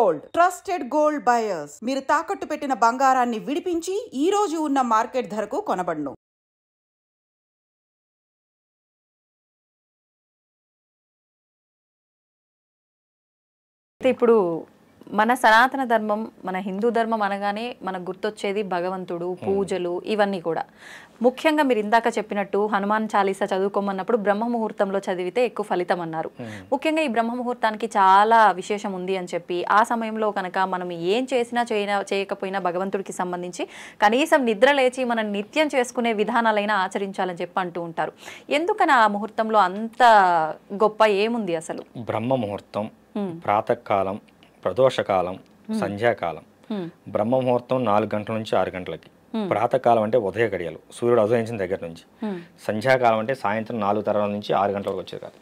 Gold, trusted gold buyers. మీరు తాకట్టు పెట్టిన బంగారాన్ని విడిపించి ఈ రోజు ఉన్న మార్కెట్ ధరకు కొనబడును. ఇప్పుడు మన సనాతన ధర్మం, మన హిందూ ధర్మం అనగానే మనకు గుర్తొచ్చేది భగవంతుడు, పూజలు, ఇవన్నీ కూడా. ముఖ్యంగా మీరు ఇందాక చెప్పినట్టు హనుమాన్ చాలీసా చదువుకోమన్నప్పుడు బ్రహ్మ ముహూర్తంలో చదివితే ఎక్కువ ఫలితం అన్నారు. ముఖ్యంగా ఈ బ్రహ్మ ముహూర్తానికి చాలా విశేషం ఉంది అని చెప్పి, ఆ సమయంలో కనుక మనం ఏం చేసినా చేయకపోయినా భగవంతుడికి సంబంధించి కనీసం నిద్ర లేచి మనం నిత్యం చేసుకునే విధానాలైనా ఆచరించాలని చెప్పి అంటూ ఉంటారు. ఎందుకని ఆ ముహూర్తంలో అంత గొప్ప ఏముంది అసలు? బ్రహ్మ ముహూర్తం, ప్రాతకాలం, ప్రదోషకాలం, సంధ్యాకాలం. బ్రహ్మ ముహూర్తం 4 గంటల నుంచి 6 గంటలకి. ప్రాతకాలం అంటే ఉదయ గడియలు, సూర్యుడు ఉదయించిన దగ్గర నుంచి. సంధ్యాకాలం అంటే సాయంత్రం 4 తర్వాత నుంచి 6 గంటల వరకు వచ్చేది కాదు.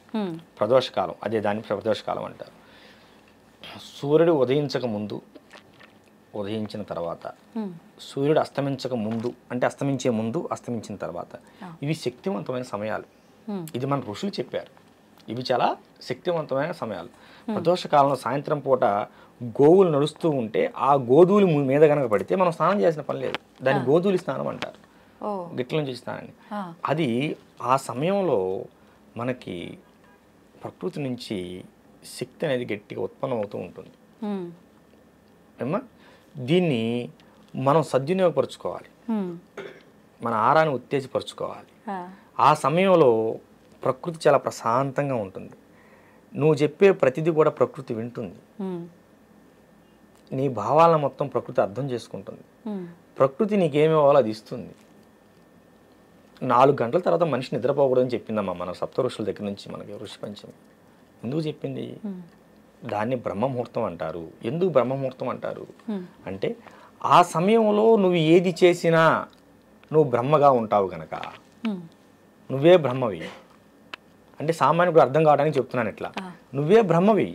ప్రదోషకాలం, అదే దాన్ని ప్రదోషకాలం అంటారు. సూర్యుడు ఉదయించక ముందు, ఉదయించిన తర్వాత, సూర్యుడు అస్తమించక ముందు అంటే అస్తమించే ముందు, అస్తమించిన తర్వాత, ఇవి శక్తివంతమైన సమయాలు. ఇది మన ఋషులు చెప్పారు. ఇవి చాలా శక్తివంతమైన సమయాలు. ప్రదోషకాలంలో సాయంత్రం పూట గోవులు నడుస్తూ ఉంటే ఆ గోధూలి మీద కనుక పడితే మనం స్నానం చేసిన పని లేదు. దాన్ని గోధూలి స్నానం అంటారు, గిట్ల నుంచి స్నానాన్ని. అది ఆ సమయంలో మనకి ప్రకృతి నుంచి శక్తి అనేది గట్టిగా ఉత్పన్నం అవుతూ ఉంటుంది. ఏమ్మా, దీన్ని మనం సద్వినియోగపరుచుకోవాలి, మన ఆహారాన్ని ఉత్తేజపరుచుకోవాలి. ఆ సమయంలో ప్రకృతి చాలా ప్రశాంతంగా ఉంటుంది. నువ్వు చెప్పే ప్రతిదీ కూడా ప్రకృతి వింటుంది. నీ భావాలను మొత్తం ప్రకృతి అర్థం చేసుకుంటుంది. ప్రకృతి నీకేమి ఇవ్వాలో అది ఇస్తుంది. 4 గంటల తర్వాత మనిషి నిద్రపోకూడదని చెప్పిందమ్మా మన సప్త ఋషుల దగ్గర నుంచి. మనకి ఋషి పంచమి ఎందుకు చెప్పింది? దాన్ని బ్రహ్మముహూర్తం అంటారు. ఎందుకు బ్రహ్మముహూర్తం అంటారు అంటే, ఆ సమయంలో నువ్వు ఏది చేసినా నువ్వు బ్రహ్మగా ఉంటావు గనక, నువ్వే బ్రహ్మవి అంటే సామాన్యుడు అర్థం కావడానికి చెప్తున్నాను. ఇట్లా నువ్వే బ్రహ్మవి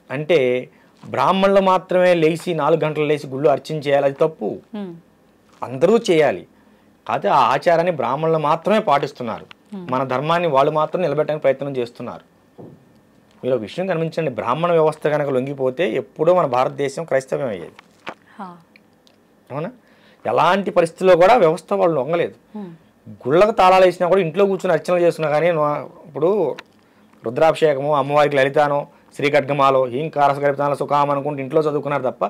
అంటే బ్రాహ్మణులు మాత్రమే లేచి 4 గంటలు లేచి గుళ్ళు అర్చన చేయాలి, అది తప్పు. అందరూ చేయాలి. కాకపోతే ఆ ఆచారాన్ని బ్రాహ్మణులు మాత్రమే పాటిస్తున్నారు. మన ధర్మాన్ని వాళ్ళు మాత్రం నిలబెట్టడానికి ప్రయత్నం చేస్తున్నారు. మీరు ఒక విషయం గమనించండి, బ్రాహ్మణ వ్యవస్థ కనుక లొంగిపోతే ఎప్పుడో మన భారతదేశం క్రైస్తవ్యం అయ్యేది. అవునా? ఎలాంటి పరిస్థితుల్లో కూడా వ్యవస్థ వాళ్ళు లొంగలేదు. గుళ్ళకు తాళాలు వేసినా కూడా ఇంట్లో కూర్చొని అర్చనలు చేస్తున్నా కానీ, ఇప్పుడు రుద్రాభిషేకము, అమ్మవారికి లలితానో, శ్రీఖడ్గమాలో, హీంకారస గరితాన సుఖాం అనుకుంటూ ఇంట్లో చదువుకున్నారు తప్ప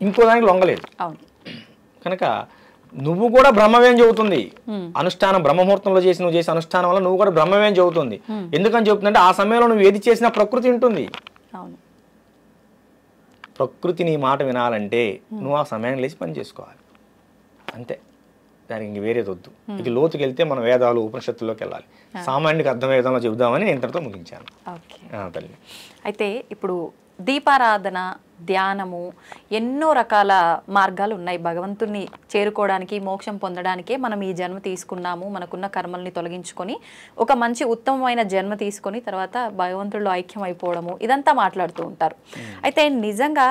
ఇంకో దానికి లొంగలేదు. కనుక నువ్వు కూడా బ్రహ్మవేం చెబుతుంది. అనుష్ఠానం బ్రహ్మముహూర్తంలో నువ్వు చేసే అనుష్ఠానం వల్ల నువ్వు కూడా బ్రహ్మవేం చెబుతుంది. ఎందుకని చెబుతుందంటే ఆ సమయంలో నువ్వు ఏది చేసినా ప్రకృతి వింటుంది. ప్రకృతి నీ మాట వినాలంటే నువ్వు ఆ సమయాన్ని లేచి పని చేసుకోవాలి, అంతే. దానికి ఇంక వేరేది వద్దు. ఇక లోతుకి వెళ్తే మనం వేదాలు, ఉపనిషత్తుల్లోకి వెళ్ళాలి. సామాన్యుడికి అర్థమయ్యే విధంలో చెబుదామని నేను ఇంతటితో ముగించాను. తల్లి, అయితే ఇప్పుడు దీపారాధన, ధ్యానము, ఎన్నో రకాల మార్గాలు ఉన్నాయి భగవంతుని చేరుకోవడానికి, మోక్షం పొందడానికే మనం ఈ జన్మ తీసుకున్నాము. మనకున్న కర్మల్ని తొలగించుకొని ఒక మంచి ఉత్తమమైన జన్మ తీసుకొని తర్వాత భగవంతుడిలో ఐక్యం అయిపోవడము, ఇదంతా మాట్లాడుతూ ఉంటారు. అయితే నిజంగా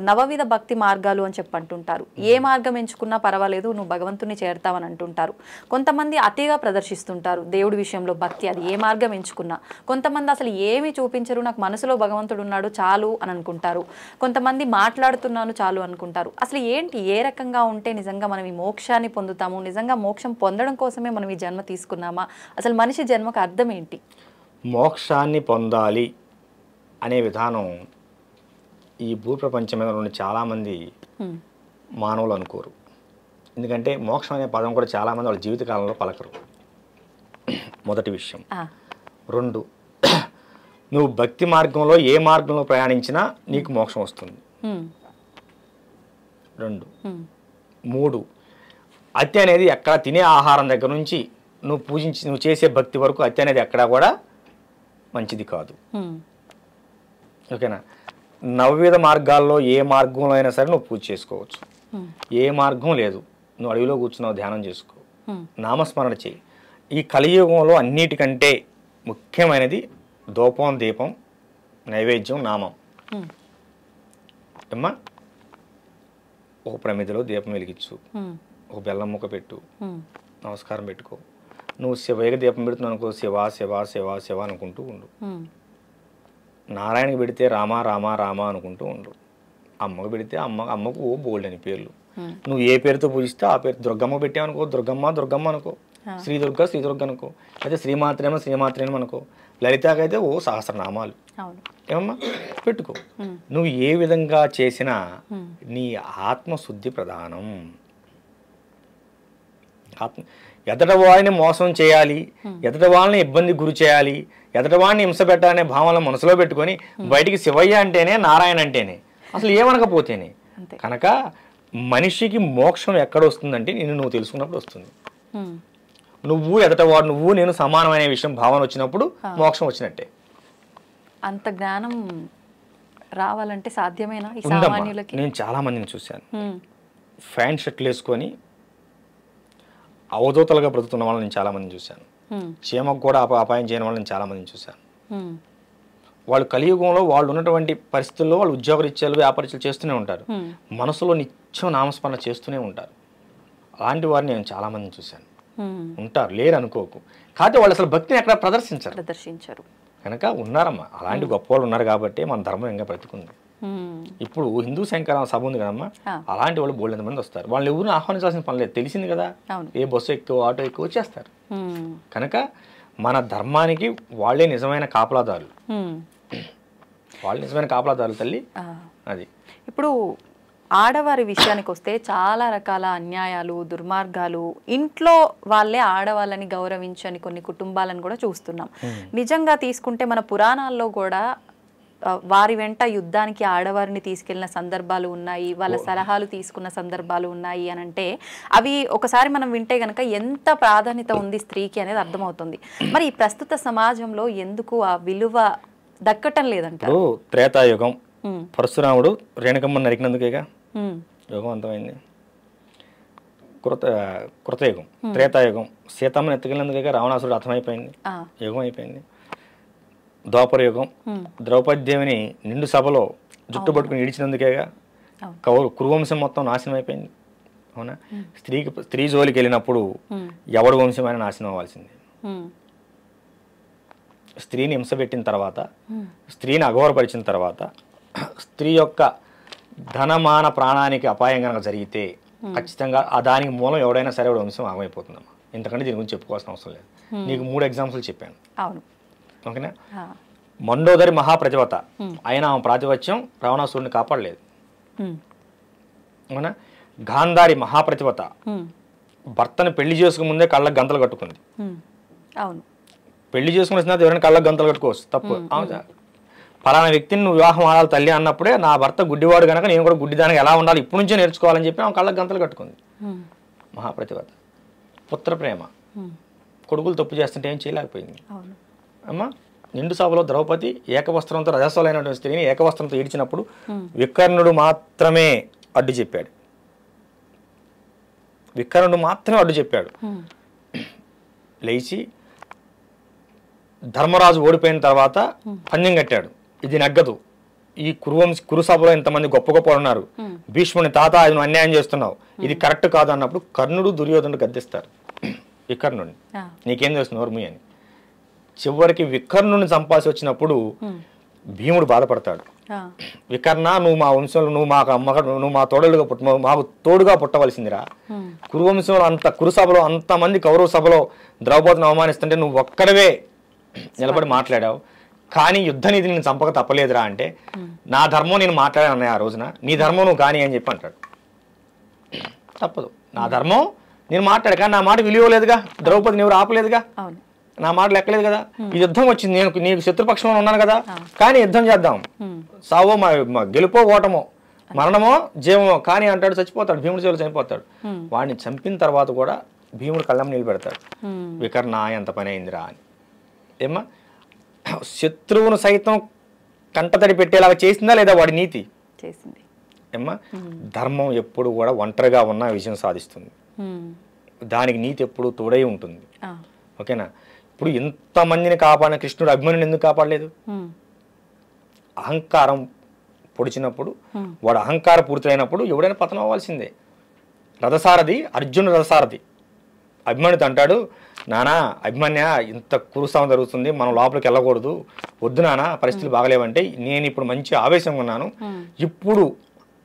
నవవిధ భక్తి మార్గాలు అని చెప్పి అంటుంటారు. ఏ మార్గం ఎంచుకున్నా పర్వాలేదు, నువ్వు భగవంతుని చేరుతావని అంటుంటారు. కొంతమంది అతిగా ప్రదర్శిస్తుంటారు దేవుడి విషయంలో భక్తి, అది ఏ మార్గం ఎంచుకున్నా. కొంతమంది అసలు ఏమీ చూపించరు, నాకు మనసులో భగవంతుడు ఉన్నాడు చాలు అని అనుకుంటారు. కొంతమంది మాట్లాడుతున్నాను చాలు అనుకుంటారు. అసలు ఏంటి, ఏ రకంగా ఉంటే నిజంగా మనం ఈ మోక్షాన్ని పొందుతాము? నిజంగా మోక్షం పొందడం కోసమే మనం ఈ జన్మ తీసుకున్నామా? అసలు మనిషి జన్మకు అర్థం ఏంటి? మోక్షాన్ని పొందాలి అనే విధానం ఈ భూప్రపంచం మీద ఉన్న చాలామంది మానవులు అనుకోరు. ఎందుకంటే మోక్షం అనే పదం కూడా చాలామంది వాళ్ళ జీవితకాలంలో పలకరు. మొదటి విషయం. 2, నువ్వు భక్తి మార్గంలో ఏ మార్గంలో ప్రయాణించినా నీకు మోక్షం వస్తుంది. 2, 3, అతి అనేది ఎక్కడ తినే ఆహారం దగ్గర నుంచి నువ్వు చేసే భక్తి వరకు అతి అనేది ఎక్కడా కూడా మంచిది కాదు. ఓకేనా? నవవిధ మార్గాల్లో ఏ మార్గంలో అయినా సరే నువ్వు పూజ చేసుకోవచ్చు. ఏ మార్గం లేదు, నువ్వు అడవిలో కూర్చున్నావు, ధ్యానం చేసుకో, నామస్మరణ చేయి. ఈ కలియుగంలో అన్నిటికంటే ముఖ్యమైనది ధూపం, దీపం, నైవేద్యం, నామం. అమ్మా, ఒక ప్రమిదలో దీపం వెలిగించు, ఒక బెల్లం ముక్క పెట్టు, నమస్కారం పెట్టుకో. నువ్వు శివయ్యకి దీపం పెడుతున్నావు అనుకో, శివ శివ శివ శివ అనుకుంటూ ఉండు. నారాయణకి పెడితే రామ రామ రామ అనుకుంటూ ఉండు. అమ్మకు పెడితే అమ్మకు ఓ బోల్డ్ అని పేర్లు. నువ్వు ఏ పేరుతో పూజిస్తే ఆ పేరు. దుర్గమ్మ పెట్టావనుకో దుర్గమ్మ అనుకో, శ్రీ దుర్గ అనుకో, అయితే శ్రీమాత్రేమో అనుకో, లలితకైతే ఓ సహస్రనామాలు ఏమమ్మా పెట్టుకో. నువ్వు ఏ విధంగా చేసినా నీ ఆత్మశుద్ధి ప్రధానం. ఎదటి వాడిని మోసం చేయాలి, ఎదటి వాళ్ళని ఇబ్బంది గురి చేయాలి, ఎదటి వాడిని హింస పెట్టాలనే భావన మనసులో పెట్టుకొని బయటికి శివయ్య అంటేనే నారాయణ అంటేనే అసలు ఏమనకపోతేనే. కనుక మనిషికి మోక్షం ఎక్కడ వస్తుందంటే నువ్వు తెలుసుకున్నప్పుడు వస్తుంది. నువ్వు ఎదటవాడు నువ్వు నేను సమానమైన విషయం భావన వచ్చినప్పుడు మోక్షం వచ్చినట్టే. అంత జ్ఞానం రావాలంటే సాధ్యమేనా ఈ సామాన్యులకి? నేను చాలా మందిని చూశాను, ఫ్యాన్ షర్ట్లు వేసుకొని అవధూతలుగా బ్రతుకుతున్న వాళ్ళని నేను చాలా మందిని చూశాను. చీమకు కూడా అపాయం చేయని వాళ్ళని చాలా మందిని చూశాను. వాళ్ళు కలియుగంలో వాళ్ళు ఉన్నటువంటి పరిస్థితుల్లో వాళ్ళు ఉద్యోగరీత్యాలు వ్యాపారీత్యాలు చేస్తూనే ఉంటారు, మనసులో నిత్యం నామస్మరణ చేస్తూనే ఉంటారు. అలాంటి వారిని నేను చాలా మందిని చూశాను. ఉంటారు, లేరు అనుకోకు. కాకపోతే వాళ్ళు అసలు భక్తిని ఎక్కడ ప్రదర్శించరు. కనుక ఉన్నారమ్మా, అలాంటి గొప్ప వాళ్ళు ఉన్నారు కాబట్టి మన ధర్మం ఇంకా బ్రతుకుంది. ఇప్పుడు హిందూ శంకర సభ ఉంది కదమ్మా, అలాంటి వాళ్ళు బోల్డ్ మంది వస్తారు. వాళ్ళు ఎవరిని ఆహ్వానించాల్సిన పని లేదు, తెలిసింది కదా. ఏ బస్సు ఎక్కువ ఆటో ఎక్కువ వచ్చేస్తారు. కనుక మన ధర్మానికి వాళ్ళే నిజమైన కాపలాదారులు, వాళ్ళు నిజమైన కాపలాదారులు తల్లి. అది ఇప్పుడు ఆడవారి విషయానికి వస్తే చాలా రకాల అన్యాయాలు, దుర్మార్గాలు, ఇంట్లో వాళ్ళే ఆడవాళ్ళని గౌరవించని కొన్ని కుటుంబాలను కూడా చూస్తున్నాం. నిజంగా తీసుకుంటే మన పురాణాల్లో కూడా వారి వెంట యుద్ధానికి ఆడవారిని తీసుకెళ్లిన సందర్భాలు ఉన్నాయి, వాళ్ళ సలహాలు తీసుకున్న సందర్భాలు ఉన్నాయి అని అంటే అవి ఒకసారి మనం వింటే గనక ఎంత ప్రాధాన్యత ఉంది స్త్రీకి అనేది అర్థమవుతుంది. మరి ఈ ప్రస్తుత సమాజంలో ఎందుకు ఆ విలువ దక్కటం లేదంటారు? త్రేతాయుగం పరశురాముడు రేణుకమ్మని నరికినందుకేగా యుగం అంతమైంది. కృతయుగం, త్రేతాయుగం సీతమ్మని ఎత్తుకెళ్ళినందుకేగా రావణాసురుడు అర్థమైపోయింది, యుగం అయిపోయింది. ద్వాపర యుగం ద్రౌపదేవిని నిండు సభలో జుట్టు పట్టుకుని ఈడ్చినందుకేగా కురువంశం మొత్తం నాశనం అయిపోయింది. అవునా? స్త్రీ జోలికి వెళ్ళినప్పుడు ఎవడు వంశమైనా నాశనం అవ్వాల్సింది. స్త్రీని హింస పెట్టిన తర్వాత, స్త్రీని అఘోరపరిచిన తర్వాత, స్త్రీ యొక్క ధనమాన ప్రాణానికి అపాయం కనుక జరిగితే ఖచ్చితంగా దానికి మూలం ఎవడైనా సరే వంశం ఆగమైపోతుందమ్మా. ఇంతకంటే దీని గురించి చెప్పుకోవాల్సిన అవసరం లేదు. నీకు 3 ఎగ్జాంపుల్స్ చెప్పాను. ఓకేనా? మండోదరి మహాప్రతివత అయినా ఆమె ప్రాతిపత్యం రావణాసురుడిని కాపాడలేదు. అవునా? గాంధారి మహాప్రతివత భర్తను పెళ్లి చేసుకునే ముందే కళ్ళకు గంతలు కట్టుకుంది. పెళ్లి చేసుకునే స్నేహితులు ఎవరైనా కళ్ళకు గంతలు కట్టుకోవచ్చు, తప్పు. పలానా వ్యక్తిని నువ్వు వివాహం ఆడాలి తల్లి అన్నప్పుడే నా భర్త గుడ్డివాడు కనుక నేను కూడా గుడ్డిదానికి ఎలా ఉండాలి ఇప్పటి నుంచే నేర్చుకోవాలని చెప్పి ఆమె కళ్ళకు గంతలు కట్టుకుంది. మహాప్రతివత. పుత్ర ప్రేమ, కొడుకులు తప్పు చేస్తుంటే ఏం చేయలేకపోయింది. అమ్మా, నిండు సభలో ద్రౌపది ఏకవస్త్రంతో రజస్వలైనటువంటి స్త్రీని ఏకవస్త్రంతో ఈడ్చినప్పుడు వికర్ణుడు మాత్రమే అడ్డు చెప్పాడు. లేచి ధర్మరాజు ఓడిపోయిన తర్వాత పందెం కట్టాడు, ఇది నగ్గదు, ఈ కురు సభలో ఇంతమంది గొప్ప గొప్ప ఉన్నారు, భీష్ముని తాత ఆయన అన్యాయం చేస్తున్నావు, ఇది కరెక్ట్ కాదు అన్నప్పుడు కర్ణుడు దుర్యోధనుడు గద్దిస్తారు వికర్ణుడిని, నీకేం చేస్తున్నావు వర్మి అని. చివరికి వికర్ణుని చంపాల్సి వచ్చినప్పుడు భీముడు బాధపడతాడు. వికర్ణ, నువ్వు మా వంశంలో నువ్వు మా తోడలుగా మాకు తోడుగా పుట్టవలసిందిరా. కురువంశంలో కురుసభలో అంతమంది కౌరవ సభలో ద్రౌపదిని అవమానిస్తుంటే నువ్వు ఒక్కడవే నిలబడి మాట్లాడావు, కానీ యుద్ధ నీతి నేను చంపక తప్పలేదురా అంటే, నా ధర్మం నేను మాట్లాడాను అన్నయ్య ఆ రోజున, నీ ధర్మం నువ్వు కానీ అని చెప్పి అంటాడు. తప్పదు, నా ధర్మం నేను మాట్లాడు, కానీ నా మాట విలువలేదుగా, ద్రౌపదిని ఎవరు ఆపలేదుగా, నా మాట లెక్కలేదు కదా. ఈ యుద్ధం వచ్చింది, నేను నీకు శత్రుపక్షంలో ఉన్నాను కదా, కానీ యుద్ధం చేద్దాం, సావో మా గెలుపో ఓటమో మరణమో జీవమో కానీ అంటాడు, చచ్చిపోతాడు. భీముడి చేతులు చనిపోతాడు. వాడిని చంపిన తర్వాత కూడా భీముడు కళ్ళం నీళ్ళు పెడతాడు, వికర్ణ ఎంత పని అయిందిరా అని. ఏమ్మా, శత్రువును సైతం కంటతడి పెట్టేలాగా చేసిందా లేదా వాడి నీతి? చేసింది. ఏమ్మా, ధర్మం ఎప్పుడు కూడా ఒంటరిగా ఉన్న విజయం సాధిస్తుంది, దానికి నీతి ఎప్పుడు తోడై ఉంటుంది. ఓకేనా? ఇప్పుడు ఇంతమందిని కాపాడిన కృష్ణుడు అభిమన్యుని ఎందుకు కాపాడలేదు? అహంకారం పొడిచినప్పుడు, వాడు అహంకార పూర్తయినప్పుడు ఎవడైనా పతనం అవ్వాల్సిందే. రథసారథి అర్జునుడు రథసారథి. అభిమన్యుడు అంటాడు, నానా అభిమన్య, ఇంత కురుస్తాం జరుగుతుంది, మనం లోపలికి వెళ్ళకూడదు, వద్దు నానా, పరిస్థితులు బాగలేవంటే, నేను ఇప్పుడు మంచి ఆవేశంగా ఉన్నాను, ఇప్పుడు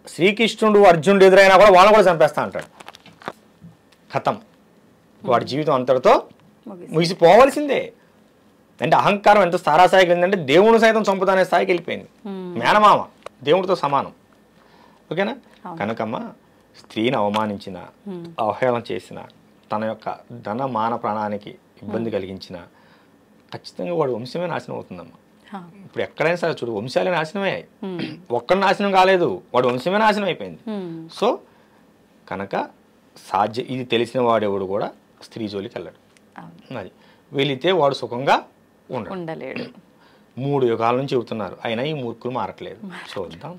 శ్రీకృష్ణుడు అర్జునుడు ఎదురైనా కూడా వాళ్ళని కూడా చంపేస్తా అంటాడు. ఖతం, వాడి జీవితం అంతటితో ముగిసిపోవలసిందే. అంటే అహంకారం ఎంత స్థాయికి వెళ్ళిందంటే దేవుని సైతం చంపుతానే స్థాయికి వెళ్ళిపోయింది. మేనమామ దేవుడితో సమానం. ఓకేనా? కనుకమ్మ స్త్రీని అవమానించిన, అవహేళన చేసిన, తన యొక్క ధన మాన ప్రాణానికి ఇబ్బంది కలిగించిన ఖచ్చితంగా వాడు వంశమే నాశనం అవుతుందమ్మా. ఇప్పుడు ఎక్కడైనా సరే చూడు, వంశాలే నాశనమే. ఒక్కడు నాశనం కాలేదు, వాడు వంశమే నాశనం అయిపోయింది. సో కనుక ఇది తెలిసిన వాడెవడు కూడా స్త్రీ జోలికి వెళ్ళాడు. అది వెళితే వాడు సుఖంగా ఉండలేడు. 3 యుగాల నుంచి చెబుతున్నారు, అయినా ఈ మూర్ఖులు మారట్లేదు. చూద్దాం.